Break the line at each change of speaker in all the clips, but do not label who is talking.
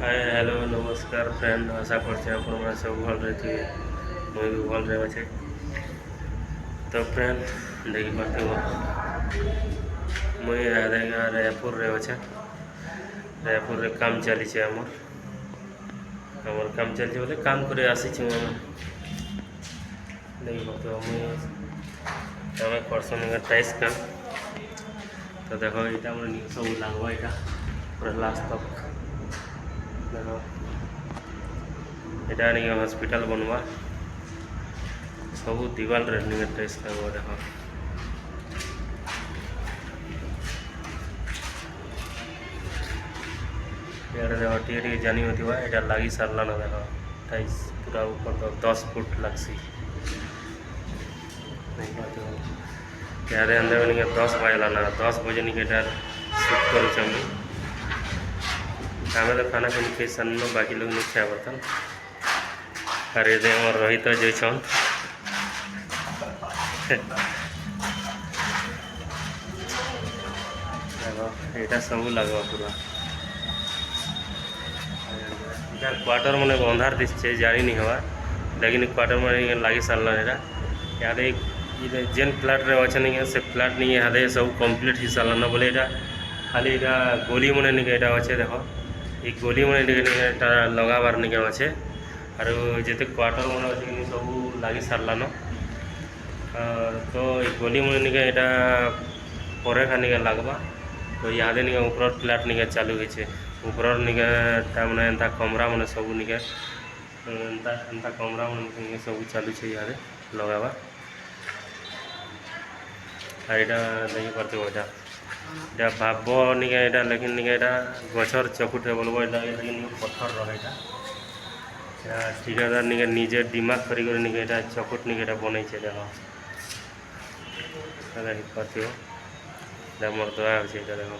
Hi hello नमस्कार friend आशा करते आप सब भल रही मुई भी भल रहे अच्छे। तो फ्रेंड देखी पार्थ मुई रायपुर रे अच्छे। रायपुर रे काम चली आमर काम चलती बोले काम करे आसी देखी पार्थ मुई आम करसन टाइस काम। तो देखो यहाँ सब लगवा यहाँ पूरा लास्ट तक देखो এটা নিয়ে হসপিটাল बनवा सब दीवार रे निके टाइल्स लगवा देखो यार देखो टी जानी होती है लगी सारला ना देखो टाइल्स पूरा ऊपर तो 10 फुट लगसी यार अंदर निके 10 बजे ना 10 बजे निके शूट करूँ चाहिए आम तो खाना खुनी खाई सारे बाकी लोग नहीं खाया बर्तन अरे दे मोर रोहित जैसन यहाँ सब लगवा पूरा क्वार्टर मैंने अंधार दिशे जानी नहीं हवा लेकिन क्वार्टर मैंने लगी सारा यहाँ यहाँ जेन फ्लाट रे अच्छे से फ्लाट नहीं यहाँ सब कम्प्लीट ही सारा बोले यहाँ खाली यहाँ गोली मैंने निके यहाँ अच्छे देखो ये गोली मैंने लगाबार निके अच्छे और जिते क्वार्टर मन अच्छे सब लगी सारा न तो ये गोली मैंने निके यहाँ पर खानिके लगवा तो यहाँ निके ऊपर फ्लाट निके चालू होचे ऊपर निके मैंने एंता कमरा मैंने सब निके एंता कमरा मैंने सब चालू है यहाँ लगावा और यहाँ देखी पार्थ यहाँ भाव निके यहाँ लेकिन निके यहाँ गचर चकुटे बोलबो लेकिन पत्थर रहा ठिकादार निके निजे दिमाग करी निके यहाँ चकुट निके यहाँ बनई देखो देखी पार्थ मोर दया हो देखो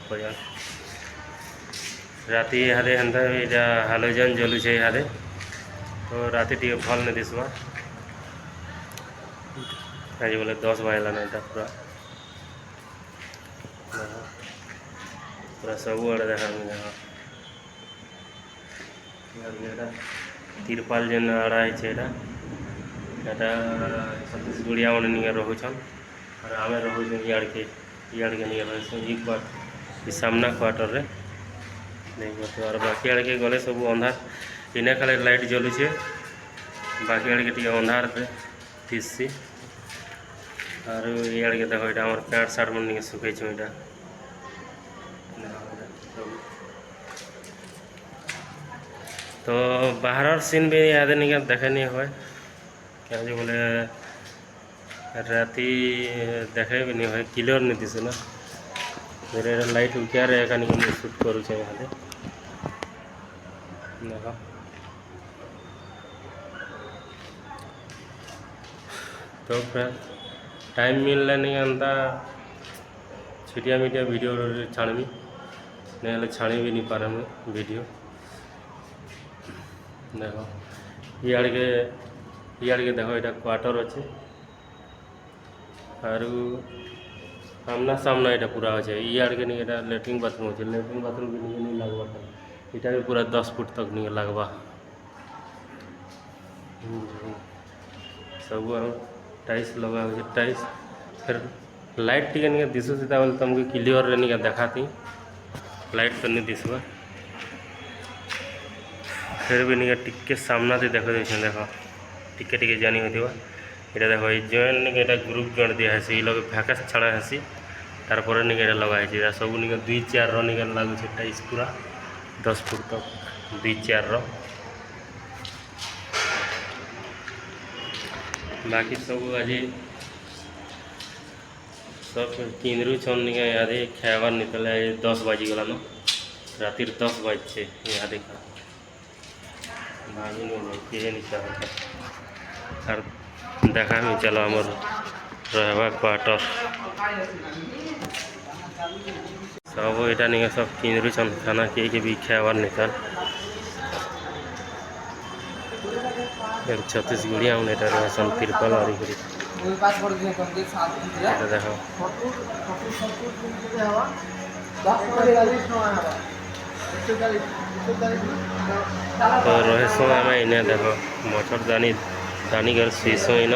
राति यहाँ एंता यहाँ हालोजन जलुचे यहाँ तो राति टी भल नहीं दिशा आज बोले 10 बजला ना यहाँ पूरा सब आड़े देखा तिरपाल जेन आड़ा है यहाँ छत्तीसगढ़िया मैंने नहीं रोचन और आम रोच इड़के नहीं रही सामना क्वार्टर रे नहीं पाते और बाकी आड़के गले सब अंधार इने खाली लाइट जलुचे बाकी आड़के टी अंधार दिशसी और ये आड़के देखो यहाँ पैंट सार्ट मन सुखे यहाँ तो बाहर सीन भी याद नहीं देखे नहीं हुए क्या जो बोले राति देखे भी नहीं हुए क्लियर नहीं दिसे ना मेरे लाइट क्या रहेगा नहीं मैं शूट करूँ यहाँ देखो तो फ्रेंड टाइम मिलने नहीं अंता छिटिया मिटिया वीडियो छाड़मी नहीं छाड़ी भी नहीं पारे मैं वीडियो देखो ये देखो यहाँ क्वार्टर अच्छे और सामना सामना यहाँ पूरा अच्छे ये आड़के नहीं यहाँ लैट्रिन बाथरूम अच्छे लैट्रिन बाथरूम भी नहीं लगवा यहाँ भी पूरा 10 फुट तक नहीं लगवा सब टाइल्स लगा टाइल्स फिर लाइट टी नहीं दिशुसी बोले तुमको क्लियर नहीं देखाती लाइट तो नहीं दिशवा फिर भी नहीं टिके सामना से देख देखो टिके टिके जानी होती यहाँ देखो ये जॉइंट नहीं ग्रुप जॉइंट दिया है ये लोग फैकस छड़ा है तार पर नहीं लगाई सब नहीं 2-4 नहीं लगुचे टाइल्स पूरा 10 फुट तक 2-4 बाकी सब आज सब किनरु छन नहीं यहाँ खाबार निकले 10 बाजिगला न राति 10 बजे यहाँ देखा भागी नहीं और देखा भी चलो आमर रहवा क्वार्टर सब यहाँ नहीं सब किनरु छन खाना के भी खाबार निकाल छत्तीसगढ़िया मैंने रहसन तिरपाल और देखो तो रहे आम इने देख मच्छर दानी दानी कर शीशो इन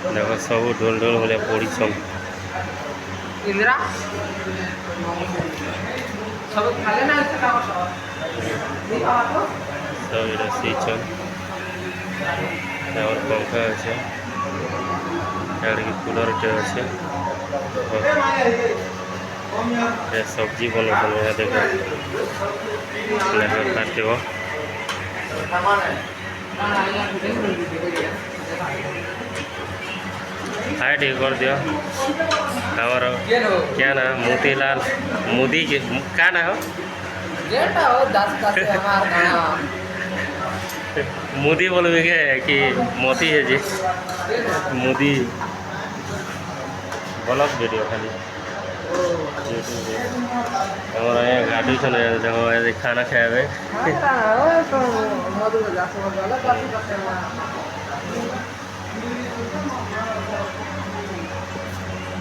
देख सब ढोल ढोल भाया पड़ी सब ये शीछन और पंखा अच्छे कूलर अच्छे सब्जी बनाऊन देख काटे हाय ठीक कर दियो और क्या ना मोतीलाल मोदी के क्या ना हो मोदी बोलोगे क्या कि मोती है जी मोदी ब्लॉग वीडियो खाली हमारा यहाँ गाड़ी सुन देखो खाना खाए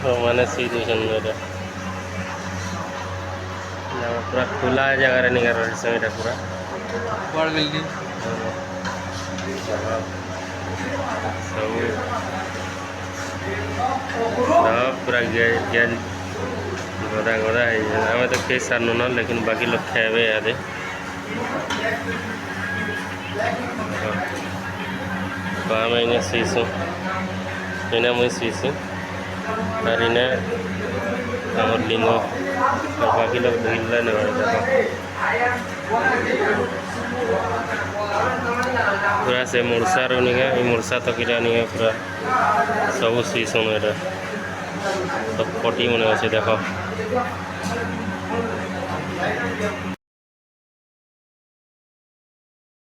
तो मैंने सीधी पूरा खुला जगह नहीं कर रहा है पूरा सब पूरा गदा गदा है आम तो कई सारनु ना लेकिन बाकी लोग खाए याद आम इन्हें शीशु इन्हें मुझे शीशु और इन्हें आम लिंग और बाकी लोग धुला नहीं पूरा से मुर्सा रोनी है मुर्सा तो किरा नहीं है पूरा सब शीशु में सब पटी मन अच्छे देख